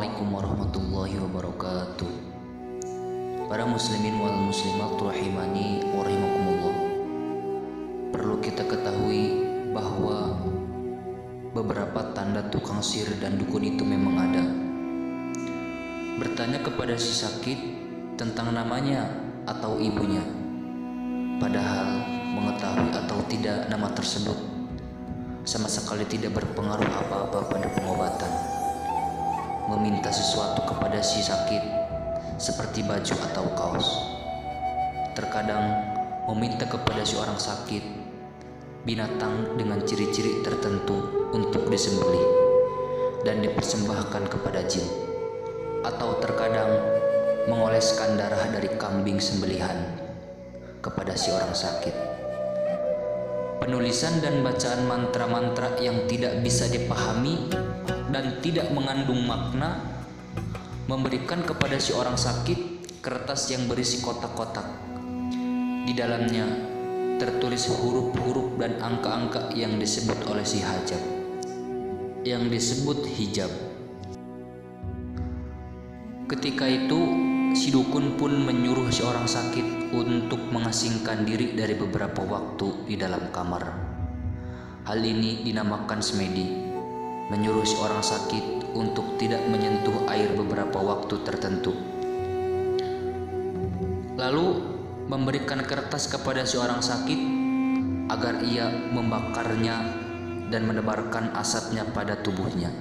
Assalamualaikum warahmatullahi wabarakatuh. Para muslimin wal muslimat rahimani wa rahimakumullah. Perlu kita ketahui bahwa beberapa tanda tukang sihir dan dukun itu memang ada. Bertanya kepada si sakit tentang namanya atau ibunya, padahal mengetahui atau tidak nama tersebut sama sekali tidak berpengaruh apa-apa pada pengobatan. Meminta sesuatu kepada si sakit seperti baju atau kaos. Terkadang meminta kepada si orang sakit binatang dengan ciri-ciri tertentu untuk disembelih dan dipersembahkan kepada jin, atau terkadang mengoleskan darah dari kambing sembelihan kepada si orang sakit. Penulisan dan bacaan mantra-mantra yang tidak bisa dipahami dan tidak mengandung makna, memberikan kepada si orang sakit kertas yang berisi kotak-kotak. Di dalamnya tertulis huruf-huruf dan angka-angka yang disebut oleh si hajab, yang disebut hijab. Ketika itu si dukun pun menyuruh si orang sakit untuk mengasingkan diri dari beberapa waktu di dalam kamar. Hal ini dinamakan semedi, menyuruh si orang sakit untuk tidak menyentuh air beberapa waktu tertentu. Lalu memberikan kertas kepada si orang sakit agar ia membakarnya dan menebarkan asapnya pada tubuhnya.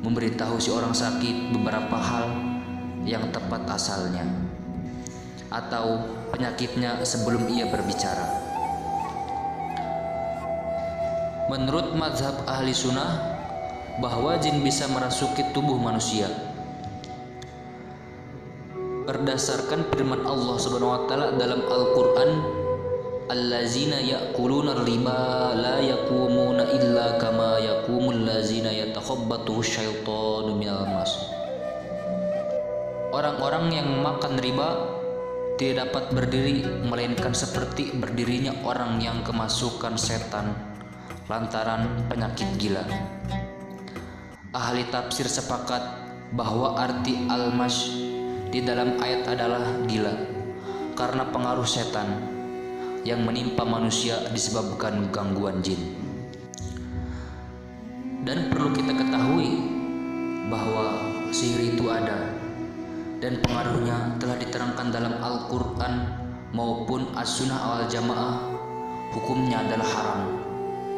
Memberitahu si orang sakit beberapa hal yang tepat asalnya atau penyakitnya sebelum ia berbicara. Menurut mazhab ahli sunnah bahwa jin bisa merasuki tubuh manusia berdasarkan firman Allah Subhanahu wa taala dalam Al-Qur'an, allazina ya'kuluna riba la yaqumuna illa kama yaqumul lazina yatakhabbathu syaitanu minal mas. Orang-orang yang makan riba tidak dapat berdiri melainkan seperti berdirinya orang yang kemasukan setan lantaran penyakit gila. Ahli tafsir sepakat bahwa arti al-mas di dalam ayat adalah gila karena pengaruh setan yang menimpa manusia disebabkan gangguan jin. Dan perlu kita ketahui bahwa sihir itu ada dan pengaruhnya telah diterangkan dalam Al-Quran maupun As-Sunnah Al-Jamaah. Hukumnya adalah haram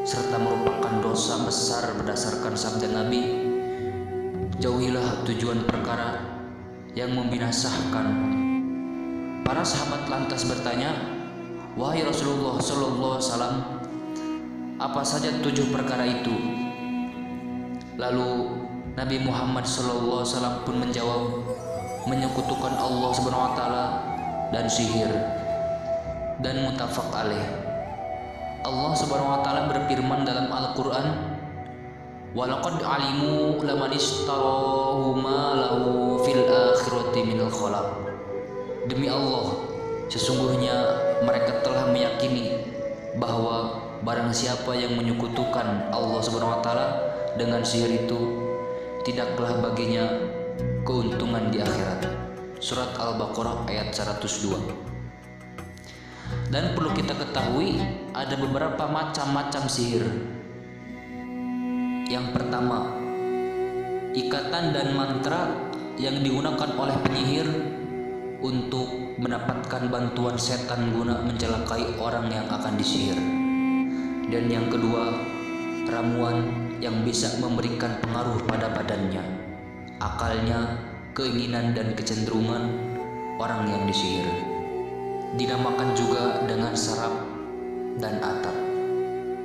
serta merupakan dosa besar berdasarkan sabda Nabi, jauhilah tujuan perkara yang membinasakan. Para sahabat lantas bertanya, wahai Rasulullah Sallallahu Alaihi Wasallam, apa saja 7 perkara itu? Lalu Nabi Muhammad Sallallahu Alaihi Wasallam pun menjawab, menyekutukan Allah Subhanahu Wa Taala dan sihir. Dan muttafaq alaih. Allah Subhanahu Wa Taala berfirman dalam Al-Quran, walaqad alimu laman ishtarahu ma lahu fil akhirati minal khalaq. Demi Allah, sesungguhnya mereka telah meyakini bahwa barang siapa yang menyekutukan Allah Subhanahu wa taala dengan sihir itu, tidaklah baginya keuntungan di akhirat. Surat Al-Baqarah ayat 102. Dan perlu kita ketahui ada beberapa macam-macam sihir. Yang pertama, ikatan dan mantra yang digunakan oleh penyihir untuk mendapatkan bantuan setan guna mencelakai orang yang akan disihir. Dan yang kedua, ramuan yang bisa memberikan pengaruh pada badannya, akalnya, keinginan dan kecenderungan orang yang disihir. Dinamakan juga dengan saraf dan atap,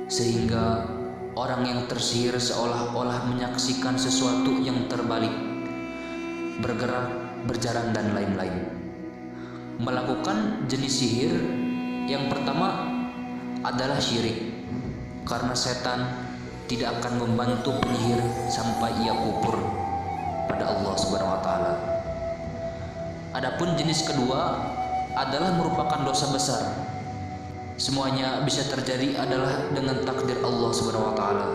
sehingga orang yang tersihir seolah-olah menyaksikan sesuatu yang terbalik, bergerak, berjalan dan lain-lain. Melakukan jenis sihir yang pertama adalah syirik, karena setan tidak akan membantu penyihir sampai ia kufur pada Allah Subhanahu wa taala. Adapun jenis kedua adalah merupakan dosa besar. Semuanya bisa terjadi adalah dengan takdir Allah Subhanahu wa taala.